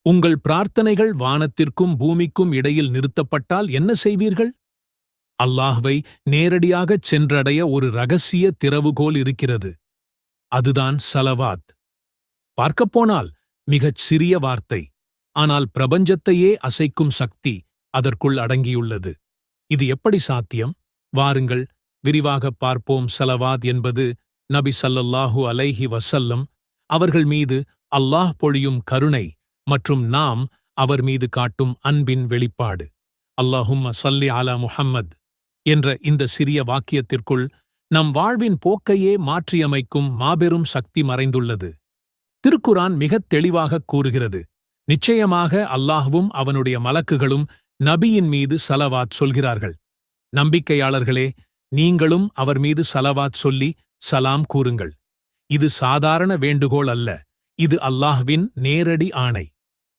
உங்கள் பிரார்த்தனைகள் வானத்திற்கும் பூமிக்கும் இடையில் நிறுத்தப்பட்டால் என்ன செய்வீர்கள்? அல்லாஹ்வை நேரடியாகச் சென்றடைய ஒரு இரகசிய திறவுகோல் இருக்கிறது. அதுதான் ஸலவாத். பார்க்கப்போனால் மிகச் சிறிய வார்த்தை, ஆனால் பிரபஞ்சத்தையே அசைக்கும் சக்தி அதற்குள் அடங்கியுள்ளது. இது எப்படி சாத்தியம்? வாருங்கள் விரிவாகப் பார்ப்போம். ஸலவாத் என்பது நபி ஸல்லல்லாஹு அலைஹி வஸல்லம் அவர்கள் மீது அல்லாஹ் பொழியும் கருணை மற்றும் நாம் அவர் மீது காட்டும் அன்பின் வெளிப்பாடு. அல்லாஹும்ம ஸல்லி அலா முஹம்மத் என்ற இந்த சிறிய வாக்கியத்திற்குள் நம் வாழ்வின் போக்கையே மாற்றியமைக்கும் மாபெரும் சக்தி மறைந்துள்ளது. திருக்குரான் மிகத் தெளிவாகக் கூறுகிறது, நிச்சயமாக அல்லாஹ்வும் அவனுடைய மலக்குகளும் நபியின் மீது ஸலவாத் சொல்கிறார்கள். நம்பிக்கையாளர்களே, நீங்களும் அவர் மீது ஸலவாத் சொல்லி சலாம் கூறுங்கள். இது சாதாரண வேண்டுகோள் அல்ல, இது அல்லாஹ்வின் நேரடி ஆணை.